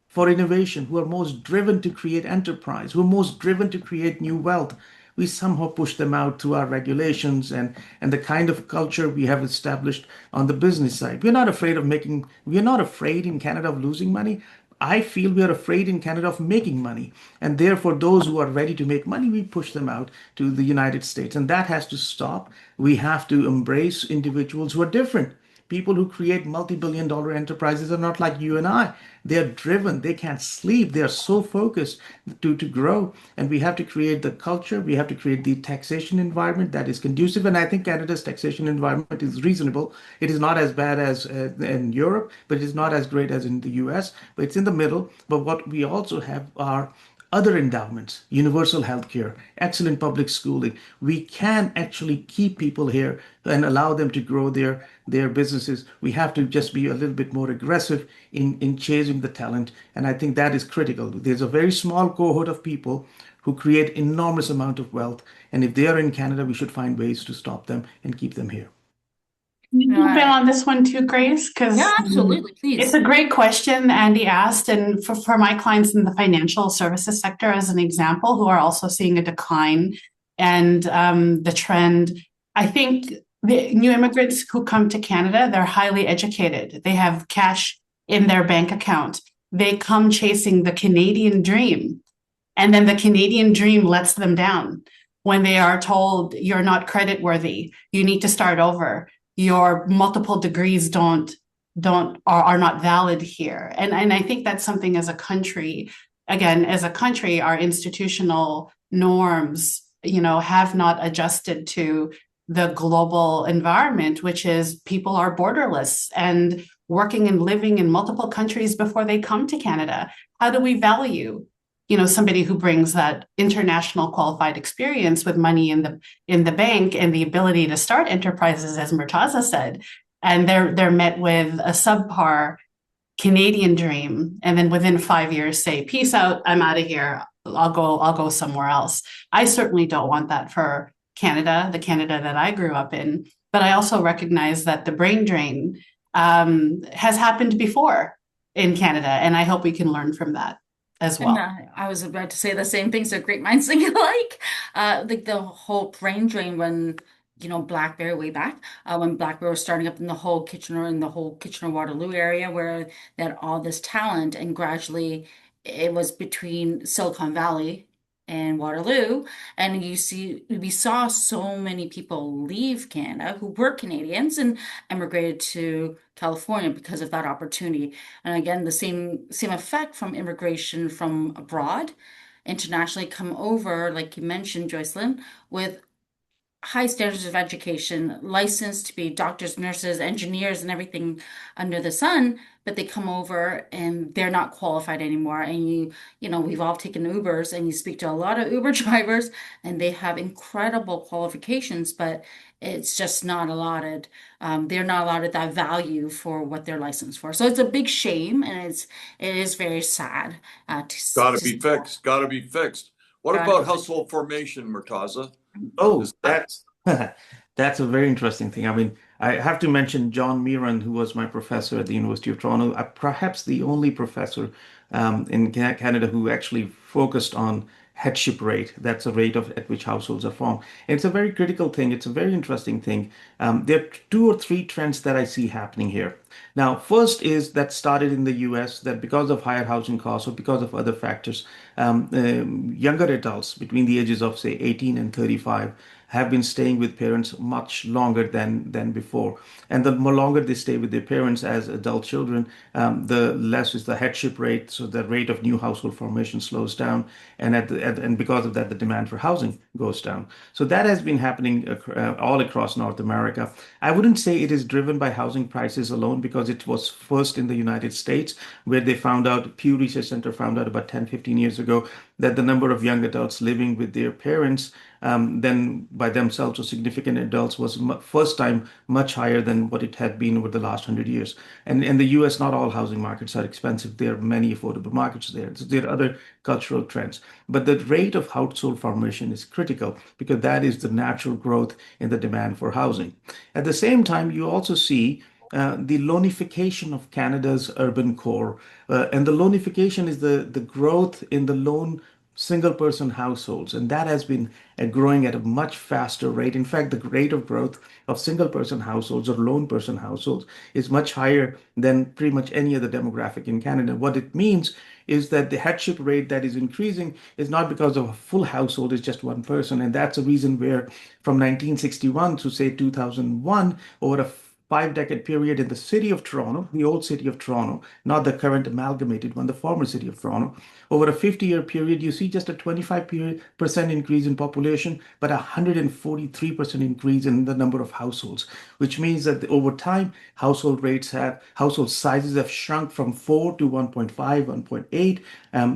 for innovation, who are most driven to create enterprise, who are most driven to create new wealth, we somehow push them out through our regulations and the kind of culture we have established on the business side. We're not afraid in Canada of losing money. I feel we are afraid in Canada of making money. And therefore, those who are ready to make money, we push them out to the United States. And that has to stop. We have to embrace individuals who are different. People who create multi-billion dollar enterprises are not like you and I. They're driven. They can't sleep. They are so focused to grow. And we have to create the culture. We have to create the taxation environment that is conducive. And I think Canada's taxation environment is reasonable. It is not as bad as in Europe, but it is not as great as in the US. But it's in the middle. But what we also have are other endowments, universal healthcare, excellent public schooling. We can actually keep people here and allow them to grow their businesses. We have to just be a little bit more aggressive in chasing the talent. And I think that is critical. There's a very small cohort of people who create enormous amount of wealth. And if they are in Canada, we should find ways to stop them and keep them here. Can you jump in Uh, on this one too, Grace? yeah, Because absolutely, it's please. a great question Andy asked. And for my clients in the financial services sector, as an example, who are also seeing a decline and the trend, I think the new immigrants who come to Canada, they're highly educated. They have cash in their bank account. They come chasing the Canadian dream. And then the Canadian dream lets them down when they are told you're not credit worthy. You need to start over. Your multiple degrees are not valid here. And I think that's something as a country, again, as a country, our institutional norms, have not adjusted to the global environment, which is people are borderless and working and living in multiple countries before they come to Canada. How do we value somebody who brings that international qualified experience with money in the bank and the ability to start enterprises, as Murtaza said, and they're met with a subpar Canadian dream, and then within 5 years say, "Peace out, I'm out of here. I'll go somewhere else." I certainly don't want that for Canada, the Canada that I grew up in. But I also recognize that the brain drain has happened before in Canada, and I hope we can learn from that as And well. I was about to say the same thing. So great minds think alike. Like the whole brain drain when, BlackBerry way back, when BlackBerry was starting up in the whole Kitchener Waterloo area where they had all this talent, and gradually it was between Silicon Valley and Waterloo, and we saw so many people leave Canada who were Canadians and emigrated to California because of that opportunity. And again, the same effect from immigration from abroad, internationally come over, like you mentioned, Joycelyn, with high standards of education, licensed to be doctors, nurses, engineers, and everything under the sun, but they come over and they're not qualified anymore. And we've all taken Ubers, and you speak to a lot of Uber drivers, and they have incredible qualifications, but it's just not allotted. They're not allotted that value for what they're licensed for. So it's a big shame, and it is very sad Got to to be see that. fixed. Got to be fixed. What Gotta about be household formation, Murtaza? Oh, Is that that's a very interesting thing. I mean, I have to mention John Meeran, who was my professor at the University of Toronto, perhaps the only professor in Canada who actually focused on headship rate. That's a rate at which households are formed. And it's a very critical thing. It's a very interesting thing. There are two or three trends that I see happening here. Now, first is that started in the US that because of higher housing costs or because of other factors, younger adults between the ages of, say, 18 and 35 have been staying with parents much longer than before. And the more longer they stay with their parents as adult children, the less is the headship rate. So the rate of new household formation slows down, and and because of that, the demand for housing goes down. So that has been happening all across North America. I wouldn't say it is driven by housing prices alone because it was first in the United States where they found out, Pew Research Center found out about 10, 15 years ago that the number of young adults living with their parents then by themselves or significant adults was first time much higher than what it had been over the last 100 years. And in the US, not all housing markets are expensive. There are many affordable markets there. So there are other cultural trends. But the rate of household formation is critical because that is the natural growth in the demand for housing. At the same time, you also see the lonification of Canada's urban core. And the lonification is the growth in the lone single person households. And that has been growing at a much faster rate. In fact, the rate of growth of single person households or lone person households is much higher than pretty much any other demographic in Canada. What it means is that the headship rate that is increasing is not because of a full household, it's just one person. And that's a reason where from 1961 to say 2001, over a 5 decade period in the city of Toronto, the old city of Toronto, not the current amalgamated one, the former city of Toronto, over a 50-year period, you see just a 25% increase in population, but a 143% increase in the number of households, which means that over time, household sizes have shrunk from 4 to 1.5, 1.8,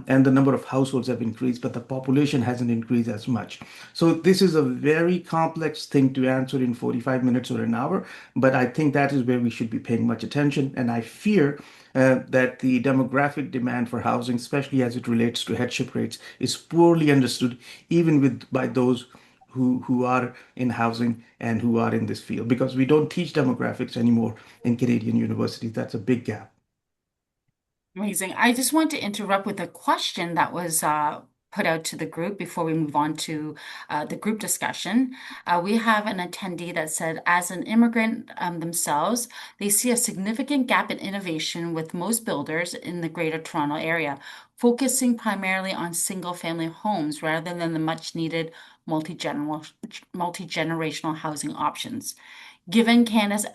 and the number of households have increased, but the population hasn't increased as much. So this is a very complex thing to answer in 45 minutes or an hour, but I think that is where we should be paying much attention. And I fear that the demographic demand for housing, especially as it relates to headship rates, is poorly understood even by those who are in housing and who are in this field, because we don't teach demographics anymore in Canadian universities. That's a big gap. Amazing. I just want to interrupt with a question that was put out to the group before we move on to the group discussion. We have an attendee that said, as an immigrant themselves, they see a significant gap in innovation with most builders in the Greater Toronto Area, focusing primarily on single-family homes rather than the much-needed multi-generational housing options. Given Canada's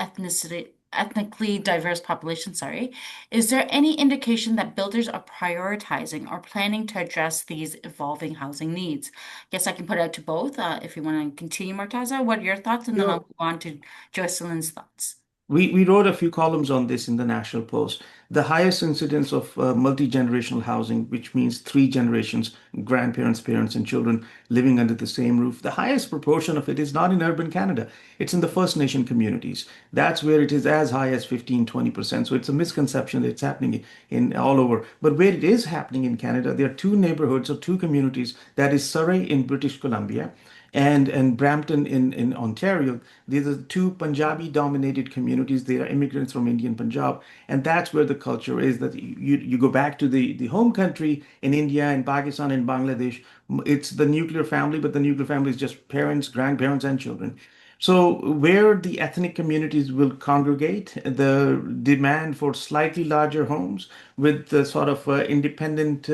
ethnically diverse population, is there any indication that builders are prioritizing or planning to address these evolving housing needs? Guess I can put it out to both. If you want to continue, Murtaza, what are your thoughts? And then I'll No, move on to Joycelyn's thoughts. we wrote a few columns on this in the National Post. The highest incidence of multi-generational housing, which means three generations, grandparents, parents, and children living under the same roof, the highest proportion of it is not in urban Canada. It's in the First Nation communities. That's where it is as high as 15, 20%. So it's a misconception that it's happening in all over. But where it is happening in Canada, there are two neighborhoods or two communities. That is Surrey in British Columbia and Brampton in Ontario. These are two Punjabi dominated communities. They are immigrants from Indian Punjab. And that's where the culture is that you go back to the home country in India and Pakistan and Bangladesh. It's the nuclear family, but the nuclear family is just parents, grandparents, and children. So, where the ethnic communities will congregate, the demand for slightly larger homes with the sort of independent,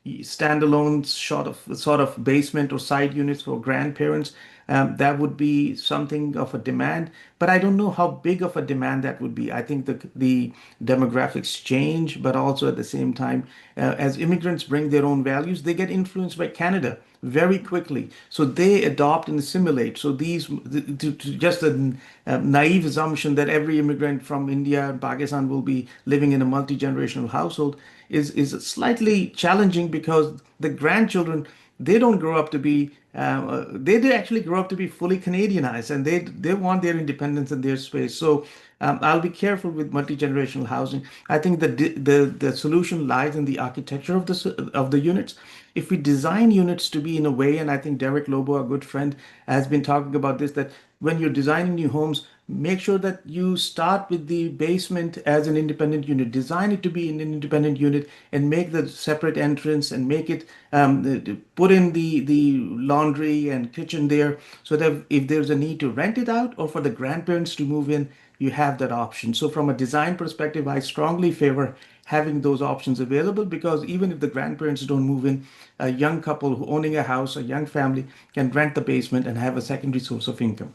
standalone sort of basement or side units for grandparents, that would be something of a demand. But I don't know how big of a demand that would be. I think the demographics change, but also at the same time, as immigrants bring their own values, they get influenced by Canada very quickly. So they adopt and assimilate. So just a naive assumption that every immigrant from India and Pakistan will be living in a multi-generational household is slightly challenging because the grandchildren, they don't grow up to be they actually grow up to be fully Canadianized, and they want their independence and their space. So I'll be careful with multi-generational housing. I think the solution lies in the architecture of the units. If we design units to be in a way, and I think Derek Lobo, a good friend, has been talking about this, that when you're designing new homes, make sure that you start with the basement as an independent unit. Design it to be an independent unit and make the separate entrance and make it put in the laundry and kitchen there so that if there's a need to rent it out or for the grandparents to move in, you have that option. So from a design perspective, I strongly favor having those options available, because even if the grandparents don't move in, a young couple who owning a house, a young family can rent the basement and have a secondary source of income.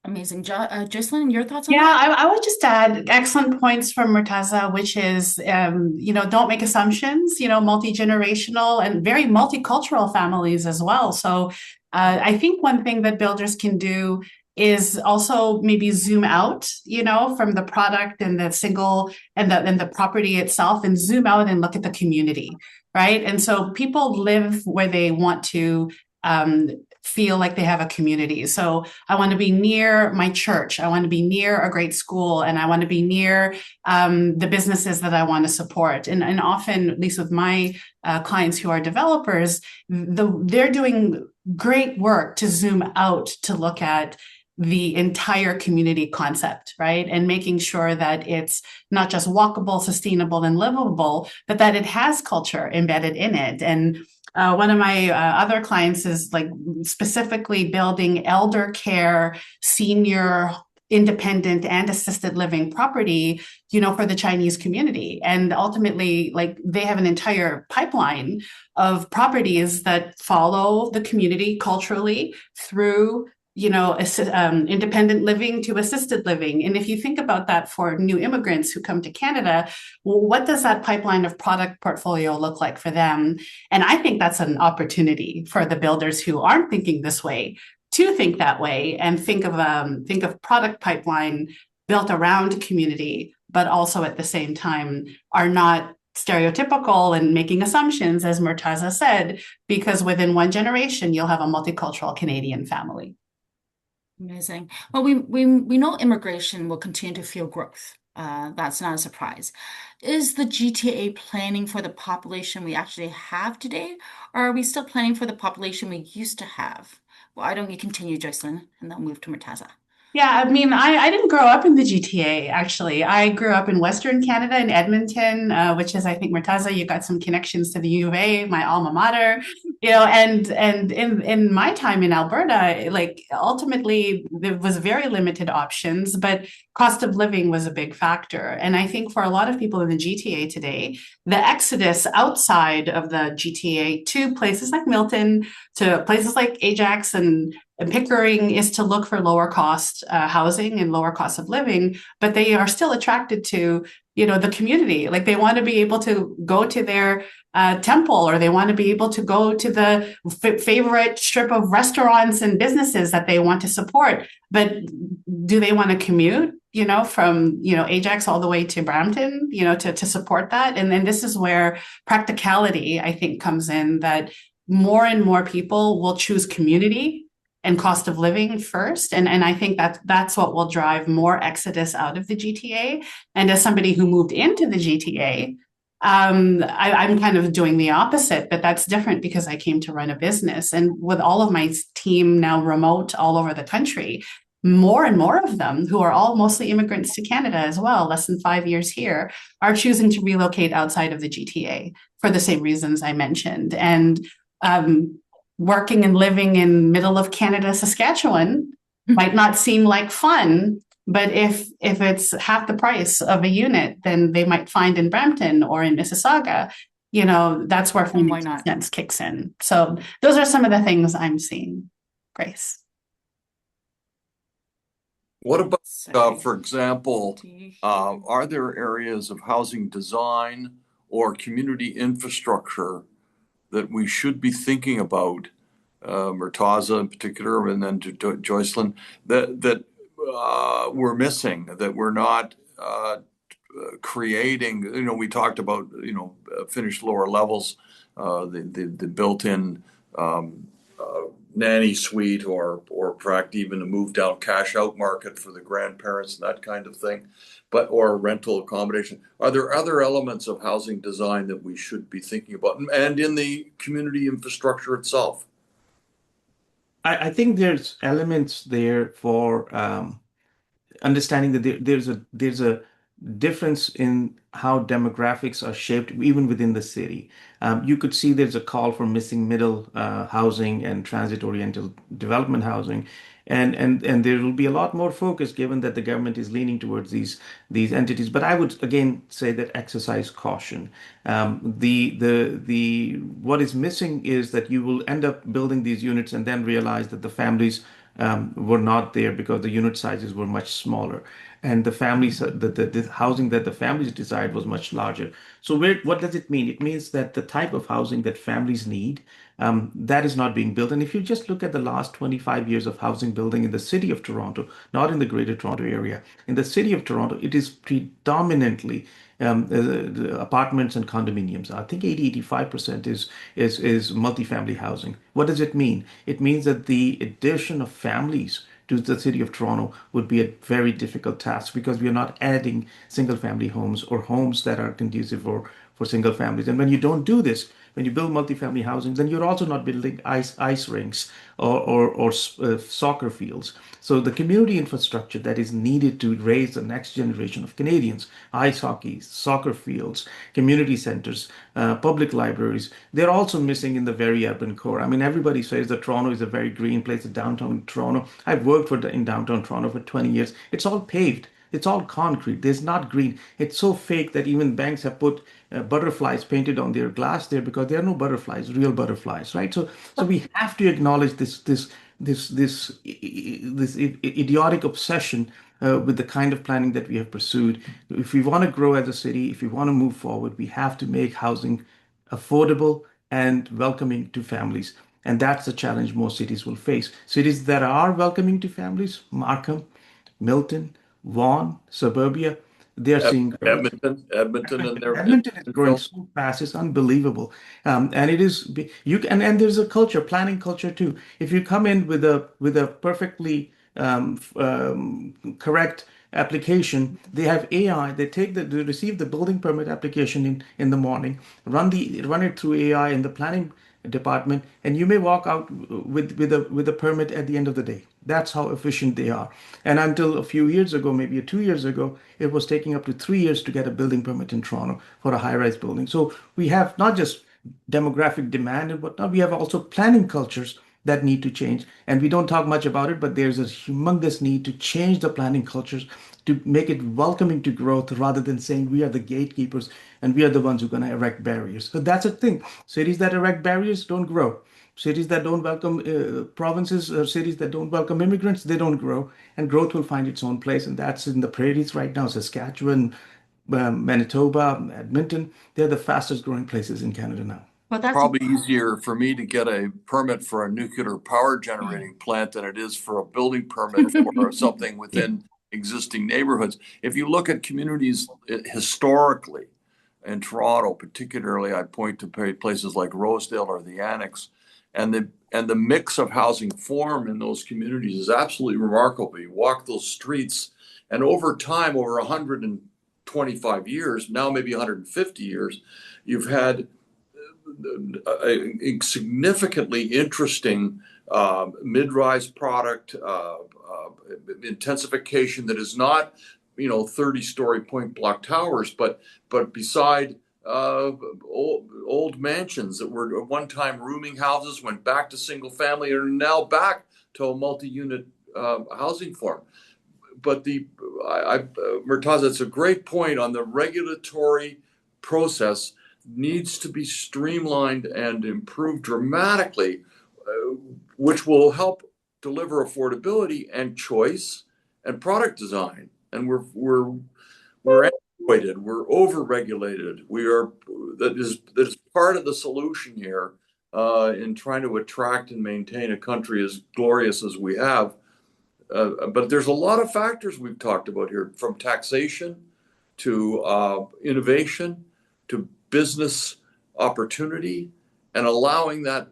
Amazing. Joycelyn, your thoughts on Yeah, that? I would just add excellent points from Murtaza, which is, don't make assumptions, multi-generational and very multicultural families as well. So I think one thing that builders can do is also maybe zoom out, from the product and the single and the property itself, and zoom out and look at the community, right? And so people live where they want to um, feel like they have a community. So I want to be near my church. I want to be near a great school, and I want to be near the businesses that I want to support. And often, at least with my clients who are developers, they're doing great work to zoom out to look at the entire community concept, right? And making sure that it's not just walkable, sustainable, and livable, but that it has culture embedded in it. And one of my other clients is like specifically building elder care, senior, independent, and assisted living property, for the Chinese community. And ultimately, like they have an entire pipeline of properties that follow the community culturally through independent living to assisted living. And if you think about that for new immigrants who come to Canada, well, what does that pipeline of product portfolio look like for them? And I think that's an opportunity for the builders who aren't thinking this way to think that way and think of product pipeline built around community, but also at the same time are not stereotypical and making assumptions, as Murtaza said, because within one generation, you'll have a multicultural Canadian family. Amazing. Well, we know immigration will continue to fuel growth. That's not a surprise. Is the GTA planning for the population we actually have today, or are we still planning for the population we used to have? Why don't you continue, Joycelyn, and then move to Murtaza? Yeah, I mean, I didn't grow up in the GTA, actually. I grew up in Western Canada in Edmonton, which is, I think, Murtaza, you got some connections to the U of A, my alma mater, and in my time in Alberta, like ultimately there was very limited options, but cost of living was a big factor. And I think for a lot of people in the GTA today, the exodus outside of the GTA to places like Milton, to places like Ajax and Pickering is to look for lower cost housing and lower cost of living, but they are still attracted to, the community. Like they want to be able to go to their temple, or they want to be able to go to the favorite strip of restaurants and businesses that they want to support. But do they want to commute, from, Ajax all the way to Brampton, to support that? And then this is where practicality, I think, comes in, that more and more people will choose community and cost of living first. And I think that's what will drive more exodus out of the GTA. And as somebody who moved into the GTA, I'm kind of doing the opposite, but that's different because I came to run a business. And with all of my team now remote all over the country, more and more of them, who are all mostly immigrants to Canada as well, less than 5 years here, are choosing to relocate outside of the GTA for the same reasons I mentioned. And working and living in middle of Canada, Saskatchewan might not seem like fun, but if it's half the price of a unit, then they might find in Brampton or in Mississauga, that's where And why financial not? sense kicks in. So those are some of the things I'm seeing, Grace. What about, Sorry. for example, are there areas of housing design or community infrastructure that we should be thinking about, Murtaza in particular, and then to Joycelyn, that we're missing, that we're not creating? We talked about finished lower levels, the built-in nanny suite, or perhaps even a move down cash out market for the grandparents and that kind of thing, or rental accommodation. Are there other elements of housing design that we should be thinking about, and in the community infrastructure itself? I think there's elements there for understanding that there's a difference in how demographics are shaped even within the city. You could see there's a call for missing middle housing and transit-oriented development housing. And there will be a lot more focus given that the government is leaning towards these entities. But I would again say that exercise caution. The what is missing is that you will end up building these units and then realize that the families were not there because the unit sizes were much smaller, and the families the housing that the families desired was much larger. So what does it mean? It means that the type of housing that families need, that is not being built. And if you just look at the last 25 years of housing building in the city of Toronto, not in the Greater Toronto Area, in the city of Toronto, it is predominantly the apartments and condominiums. I think 85% is multifamily housing. What does it mean? It means that the addition of families to the city of Toronto would be a very difficult task because we are not adding single family homes or homes that are conducive for single families. And when you don't do this, when you build multifamily housing, then you're also not building ice rinks or soccer fields. So the community infrastructure that is needed to raise the next generation of Canadians, ice hockey, soccer fields, community centers, public libraries, they're also missing in the very urban core. I mean, everybody says that Toronto is a very green place, the downtown Toronto. I've worked in downtown Toronto for 20 years. It's all paved. It's all concrete. There's not green. It's so fake that even banks have put butterflies painted on their glass there because there are no butterflies, real butterflies, right? So we have to acknowledge this idiotic obsession with the kind of planning that we have pursued. If we want to grow as a city, if we want to move forward, we have to make housing affordable and welcoming to families. And that's the challenge most cities will face. Cities that are welcoming to families, Markham, Milton, Vaughan, Suburbia, they are seeing growth. Edmonton, and Edmonton is growing so fast; it's unbelievable. And it is you can, and there's a culture, planning culture too. If you come in with a perfectly correct application, they have AI. They receive the building permit application in the morning, run it through AI in the planning department, and you may walk out with a permit at the end of the day. That's how efficient they are. And until a few years ago, maybe 2 years ago, it was taking up to 3 years to get a building permit in Toronto for a high-rise building. So we have not just demographic demand and whatnot, we have also planning cultures that need to change. And we don't talk much about it, but there's a humongous need to change the planning cultures to make it welcoming to growth rather than saying we are the gatekeepers and we are the ones who are going to erect barriers. So that's a thing. Cities that erect barriers don't grow. Cities that don't welcome provinces, cities that don't welcome immigrants, they don't grow. And growth will find its own place. And that's in the prairies right now, Saskatchewan, Manitoba, Edmonton. They're the fastest growing places in Canada now. Well, that's probably easier for me to get a permit for a nuclear power generating plant than it is for a building permit for something within existing neighborhoods. If you look at communities historically in Toronto, particularly, I point to places like Rosedale or the Annex, and the mix of housing form in those communities is absolutely remarkable. You walk those streets, and over time, over 125 years, now maybe 150 years, you've had a significantly interesting mid-rise product, intensification that is not, 30-story point block towers, but beside old mansions that were at one time rooming houses, went back to single family, and are now back to a multi-unit housing form. But Murtaza, it's a great point on the regulatory process needs to be streamlined and improved dramatically, which will help deliver affordability and choice and product design. And we're antiquated, we're overregulated. That is part of the solution here in trying to attract and maintain a country as glorious as we have. But there's a lot of factors we've talked about here, from taxation to innovation to business opportunity, and allowing that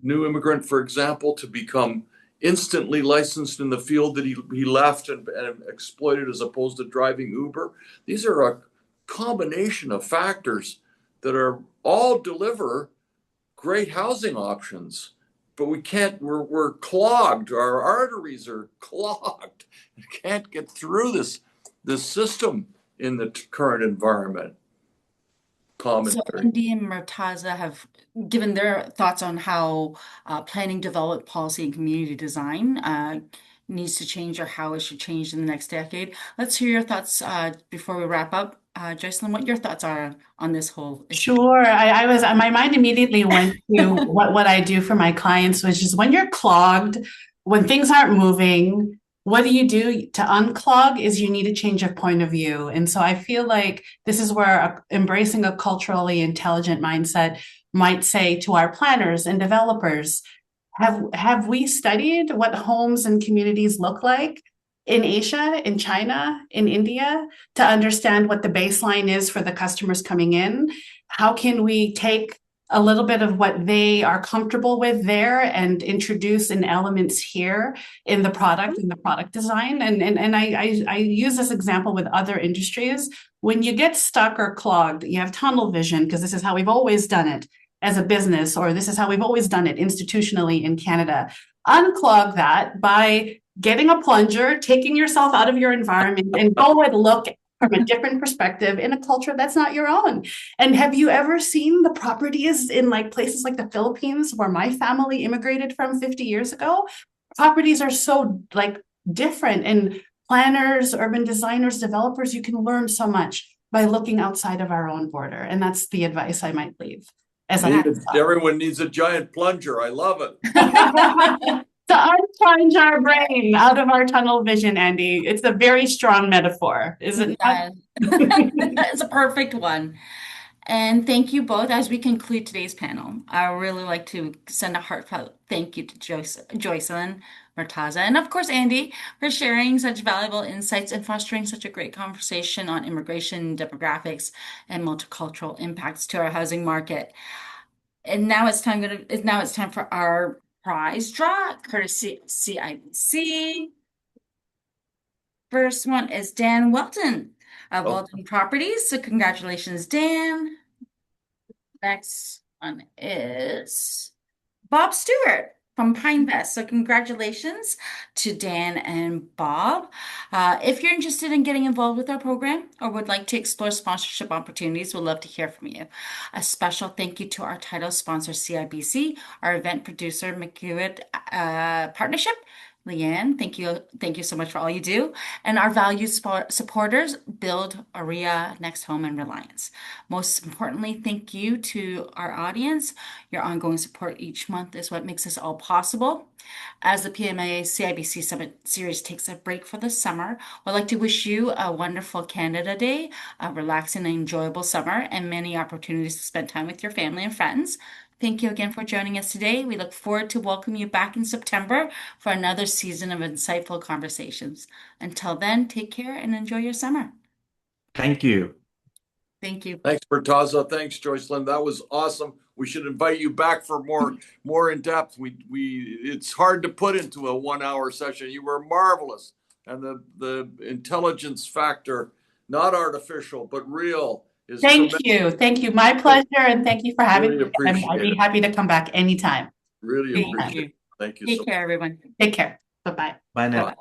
new immigrant, for example, to become instantly licensed in the field that he left and exploited, as opposed to driving Uber. These are a combination of factors that are all deliver great housing options, but we're clogged. Our arteries are clogged. We can't get through this the system in the current environment. So Commentary. Andy and Murtaza have given their thoughts on how planning, development, policy, and community design needs to change or how it should change in the next decade. Let's hear your thoughts before we wrap up. Joycelyn, what your thoughts are on this whole issue? Sure. My mind immediately went to what I do for my clients, which is when you're clogged, when things aren't moving, what do you do to unclog is you need to change your point of view. And so I feel like this is where embracing a culturally intelligent mindset might say to our planners and developers, have we studied what homes and communities look like in Asia, in China, in India, to understand what the baseline is for the customers coming in? How can we take a little bit of what they are comfortable with there and introduce in elements here in the product design? And I use this example with other industries. When you get stuck or clogged, you have tunnel vision because this is how we've always done it as a business, or this is how we've always done it institutionally in Canada. Unclog that by getting a plunger, taking yourself out of your environment and go and look from a different perspective in a culture that's not your own. And have you ever seen the properties in like places like the Philippines where my family immigrated from 50 years ago? Properties are so like different, and planners, urban designers, developers, you can learn so much by looking outside of our own border. And that's the advice I might leave. Everyone needs a giant plunger. I love it. To unplunge our brain out of our tunnel vision, Andy. It's a very strong metaphor, isn't it? It's a perfect one. And thank you both. As we conclude today's panel, I really like to send a heartfelt thank you to Joycelyn, Murtaza, and of course Andy for sharing such valuable insights and fostering such a great conversation on immigration, demographics, and multicultural impacts to our housing market. And now it's time for our prize draw, courtesy CIBC. First one is Dan Welton of Welton Properties. So congratulations, Dan. Next one is Bob Stewart from Pinevest. So congratulations to Dan and Bob. If you're interested in getting involved with our program or would like to explore sponsorship opportunities, we'd love to hear from you. A special thank you to our title sponsor, CIBC, our event producer, McEwitt Partnership. Leanne, thank you so much for all you do. And our valued supporters, Build, Aria, Next Home, and Reliance. Most importantly, thank you to our audience. Your ongoing support each month is what makes this all possible. As the PMA-CIBC Summit Series takes a break for the summer, I'd like to wish you a wonderful Canada Day, a relaxing and enjoyable summer, and many opportunities to spend time with your family and friends. Thank you again for joining us today. We look forward to welcoming you back in September for another season of insightful conversations. Until then, take care and enjoy your summer. Thank you. Thank you. Thanks, Murtaza. Thanks, Joycelyn. That was awesome. We should invite you back for more in depth. It's hard to put into a 1 hour session. You were marvelous, and the intelligence factor, not artificial but real. Thank you. My pleasure, and thank you for having me. I'd be happy to come back anytime. Really appreciate it. Thank you so much. Take care, everyone. Take care. Bye-bye. Bye now. Bye.